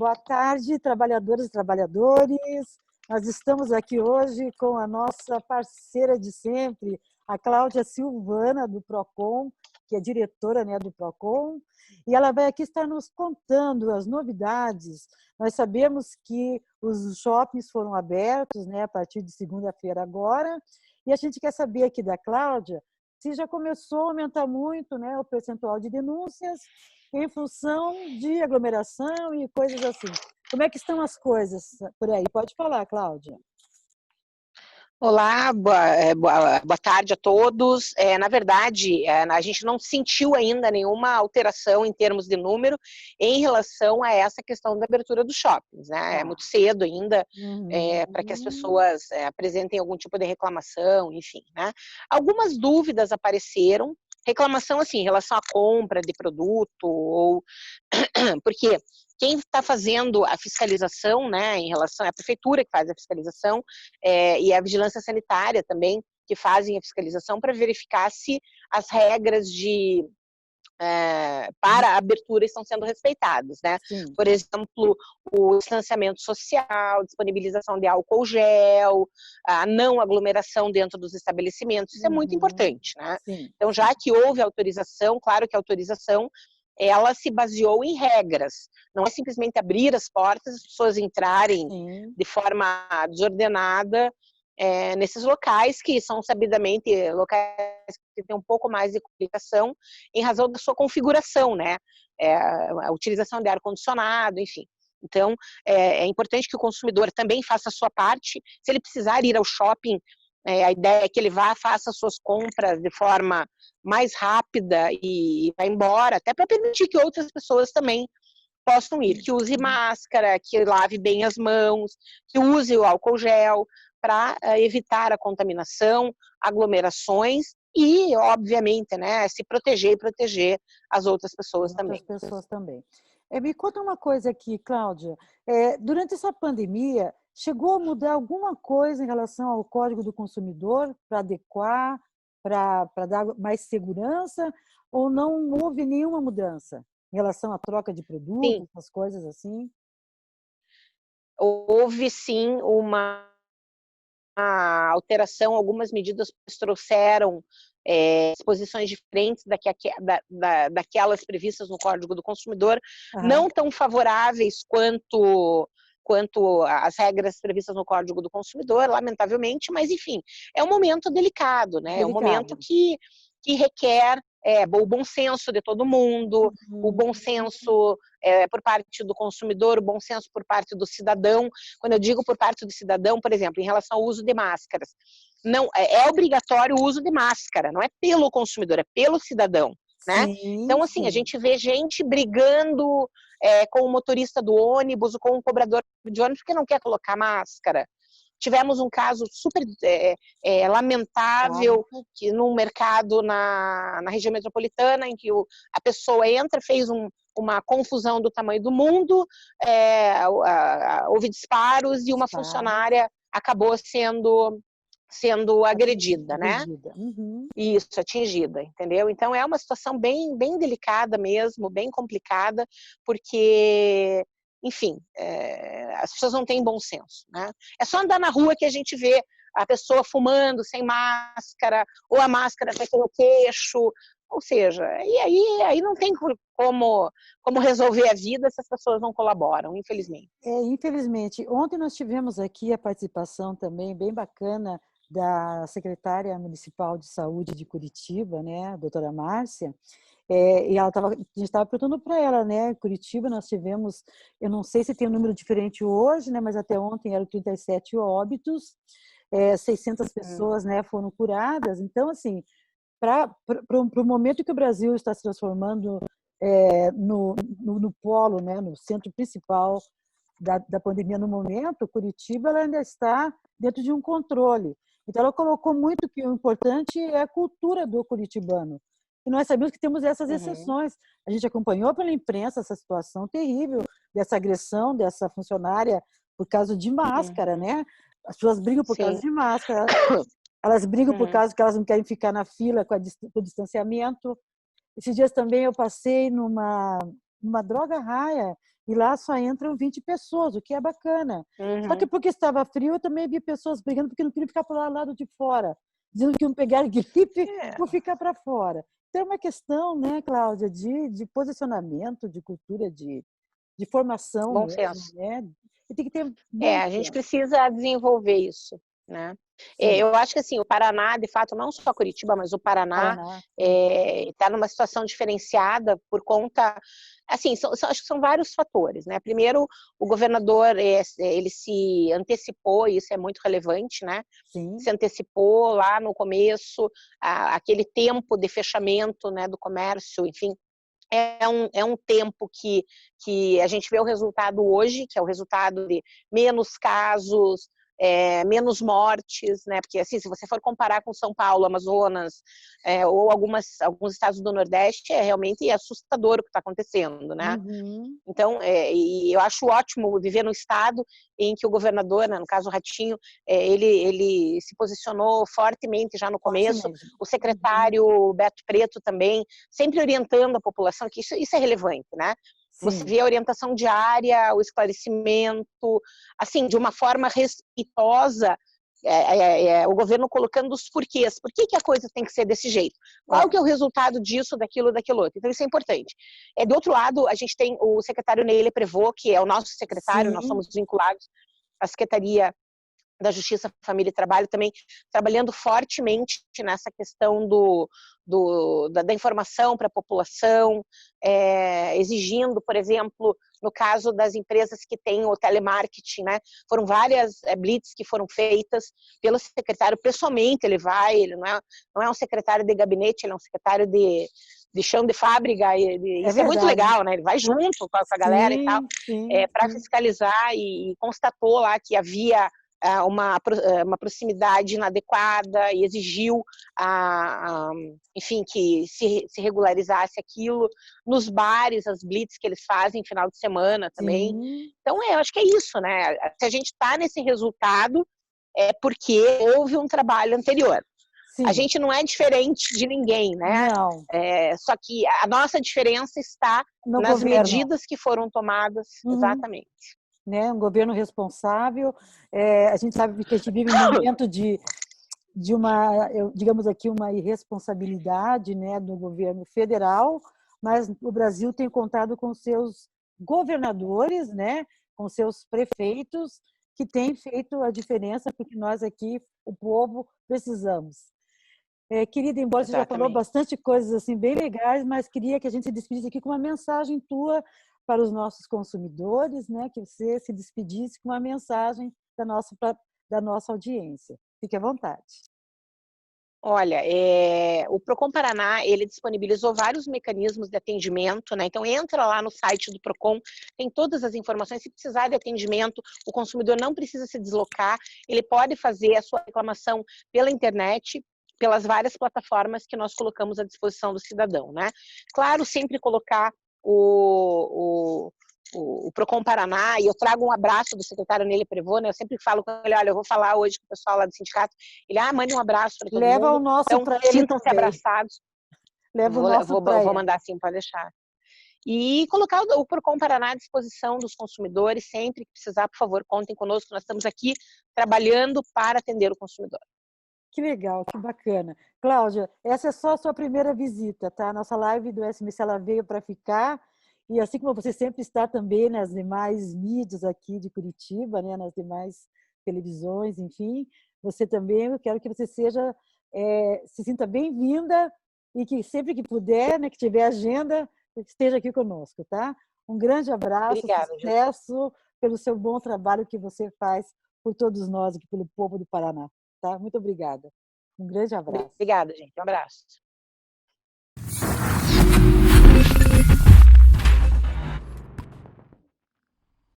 Boa tarde, trabalhadoras e trabalhadores. Nós estamos aqui hoje com a nossa parceira de sempre, a Cláudia Silvana, do Procon, que é diretora, né, do Procon, e ela vai aqui estar nos contando as novidades. Nós sabemos que os shoppings foram abertos, né, a partir de segunda-feira agora, e a gente quer saber aqui da Cláudia se já começou a aumentar muito, né, o percentual de denúncias em função de aglomeração e coisas assim. Como é que estão as coisas por aí? Pode falar, Cláudia. Olá, boa tarde a todos. Na verdade, a gente não sentiu ainda nenhuma alteração em termos de número em relação a essa questão da abertura dos shoppings, né? É muito cedo ainda para que as pessoas apresentem algum tipo de reclamação, enfim, né? Algumas dúvidas apareceram, reclamação assim, em relação à compra de produto, ou porque quem está fazendo a fiscalização, né, em relação à prefeitura que faz a fiscalização e a vigilância sanitária também, que fazem a fiscalização para verificar se as regras para a abertura estão sendo respeitadas, né? Sim. Por exemplo, o distanciamento social, disponibilização de álcool gel, a não aglomeração dentro dos estabelecimentos, isso é muito importante, né? Sim. Então, já que houve autorização, claro que a autorização ela se baseou em regras, não é simplesmente abrir as portas, as pessoas entrarem de forma desordenada nesses locais que são sabidamente locais que têm um pouco mais de complicação em razão da sua configuração, né? A utilização de ar-condicionado, enfim. Então, é importante que o consumidor também faça a sua parte. Se ele precisar ir ao shopping, a ideia é que ele vá, faça suas compras de forma mais rápida e vá embora, até para permitir que outras pessoas também possam ir, que use máscara, que lave bem as mãos, que use o álcool gel, para evitar a contaminação, aglomerações e, obviamente, né, se proteger e proteger as outras pessoas também. Outras pessoas também. Me conta uma coisa aqui, Cláudia. Durante essa pandemia, chegou a mudar alguma coisa em relação ao Código do Consumidor para adequar, para dar mais segurança, ou não houve nenhuma mudança em relação à troca de produtos, Sim, essas coisas assim? houve sim uma alteração, algumas medidas trouxeram disposições diferentes daquelas previstas no Código do Consumidor, não tão favoráveis quanto as regras previstas no Código do Consumidor, lamentavelmente, mas enfim, é um momento delicado, né? É um momento que requer o bom senso de todo mundo, o bom senso por parte do consumidor, o bom senso por parte do cidadão. Quando eu digo por parte do cidadão, por exemplo, em relação ao uso de máscaras, não é obrigatório o uso de máscara, não é pelo consumidor, é pelo cidadão, né? Sim, Então, assim, sim. a gente vê gente brigando com o motorista do ônibus ou com o cobrador de ônibus porque não quer colocar máscara. Tivemos um caso super lamentável que num mercado na região metropolitana, em que a pessoa entra, fez uma confusão do tamanho do mundo, houve disparos e uma funcionária acabou sendo agredida, né? Isso, atingida, entendeu? Então é uma situação bem, bem delicada mesmo, bem complicada, porque, enfim, as pessoas não têm bom senso, né? É só andar na rua que a gente vê a pessoa fumando sem máscara, ou a máscara até no queixo, ou seja, e aí não tem como resolver a vida se as pessoas não colaboram, infelizmente. Infelizmente. Ontem nós tivemos aqui a participação também bem bacana da secretária municipal de saúde de Curitiba, né, a doutora Márcia, e a gente estava perguntando para ela, né, Curitiba nós tivemos, eu não sei se tem um número diferente hoje, né, mas até ontem eram 37 óbitos, 600 pessoas, né, foram curadas. Então, assim, para o momento que o Brasil está se transformando no polo, né, no centro principal da pandemia no momento, Curitiba ela ainda está dentro de um controle. Então, ela colocou muito que o importante é a cultura do curitibano. E nós sabemos que temos essas exceções. A gente acompanhou pela imprensa essa situação terrível dessa agressão dessa funcionária por causa de máscara, né? As pessoas brigam por causa de máscara, elas brigam por causa que elas não querem ficar na fila com o distanciamento. Esses dias também eu passei numa droga raia e lá só entram 20 pessoas, o que é bacana. Só que porque estava frio, eu também vi pessoas brigando porque não queriam ficar para lá lado de fora, dizendo que iam pegar gripe por ficar para fora. Então é uma questão, né, Cláudia, de posicionamento, de cultura, de formação Bom mesmo, senso. né? E tem que ter bom A gente senso. precisa desenvolver isso, né? Sim, Eu acho que assim, o Paraná, de fato, não só Curitiba, mas o Paraná Paraná. está numa situação diferenciada por conta, assim, acho que são vários fatores, né? Primeiro, o governador, ele se antecipou, e isso é muito relevante, né? Sim, Se antecipou lá no começo, aquele tempo de fechamento, né, do comércio, enfim, é um tempo que a gente vê o resultado hoje, que é o resultado de menos casos, menos mortes, né? Porque assim, se você for comparar com São Paulo, Amazonas, ou alguns estados do Nordeste, é realmente assustador o que está acontecendo, né? uhum. Então, e eu acho ótimo viver no estado em que o governador, né, no caso o Ratinho, ele se posicionou fortemente já no começo, Fortemente. o Uhum. secretário Beto Preto também, sempre orientando a população, que isso é relevante, né? Você Sim, vê a orientação diária, o esclarecimento, assim, de uma forma respeitosa, o governo colocando os porquês. Por que a coisa tem que ser desse jeito? Qual que é o resultado disso, daquilo outro? Então, isso é importante. Do outro lado, a gente tem o secretário Ney Prevot, que é o nosso secretário, nós sim, somos vinculados à Secretaria da Justiça, Família e Trabalho, também trabalhando fortemente nessa questão da informação para a população, exigindo, por exemplo, no caso das empresas que têm o telemarketing, né, foram várias blitz que foram feitas pelo secretário, pessoalmente ele não é um secretário de gabinete, ele é um secretário de chão de fábrica, é isso é muito verdade. legal, né, ele vai junto com a galera e tal, Sim, sim, para sim. fiscalizar e constatou lá que havia uma proximidade inadequada e exigiu, enfim, que se regularizasse aquilo. Nos bares, as blitz que eles fazem final de semana também. Sim, Então, eu acho que é isso, né? Se a gente está nesse resultado, é porque houve um trabalho anterior. A sim. gente não é diferente de ninguém, né? Não, Só que a nossa diferença está no nas governo. medidas que foram tomadas, Uhum. exatamente. Né? Um governo responsável. A gente sabe que a gente vive um momento de uma, digamos aqui, uma irresponsabilidade, né, do governo federal, mas o Brasil tem contado com seus governadores, né, com seus prefeitos, que têm feito a diferença, porque nós aqui, o povo, precisamos. Querida, embora você já falou Exatamente. bastante coisas assim bem legais, mas queria que a gente se despedisse aqui com uma mensagem tua para os nossos consumidores, né? Que você se despedisse com uma mensagem da nossa audiência. Fique à vontade. Olha, o Procon Paraná, ele disponibilizou vários mecanismos de atendimento, né? Então entra lá no site do Procon, tem todas as informações. Se precisar de atendimento, o consumidor não precisa se deslocar, ele pode fazer a sua reclamação pela internet, pelas várias plataformas que nós colocamos à disposição do cidadão, né? Claro, sempre colocar o Procon Paraná, e eu trago um abraço do secretário Nele Prevot, né? Eu sempre falo com ele, olha, eu vou falar hoje com o pessoal lá do sindicato, ele, mande um abraço para todo Leva o mundo, nosso então para ele sintam-se também. abraçados, Leva o nosso para vou ele. mandar sim, pode deixar. E colocar o Procon Paraná à disposição dos consumidores, sempre que precisar, por favor, contem conosco, nós estamos aqui trabalhando para atender o consumidor. Que legal, que bacana. Cláudia, essa é só a sua primeira visita, tá? Nossa live do SMC, ela veio para ficar, e assim como você sempre está também nas demais mídias aqui de Curitiba, né? Nas demais televisões, enfim, você também, eu quero que você se sinta bem-vinda e que sempre que puder, né, que tiver agenda, esteja aqui conosco, tá? Um grande abraço, Obrigada, Ju. sucesso pelo seu bom trabalho que você faz por todos nós aqui, pelo povo do Paraná. Tá? Muito obrigada. Um grande abraço. Obrigada, gente. Um abraço.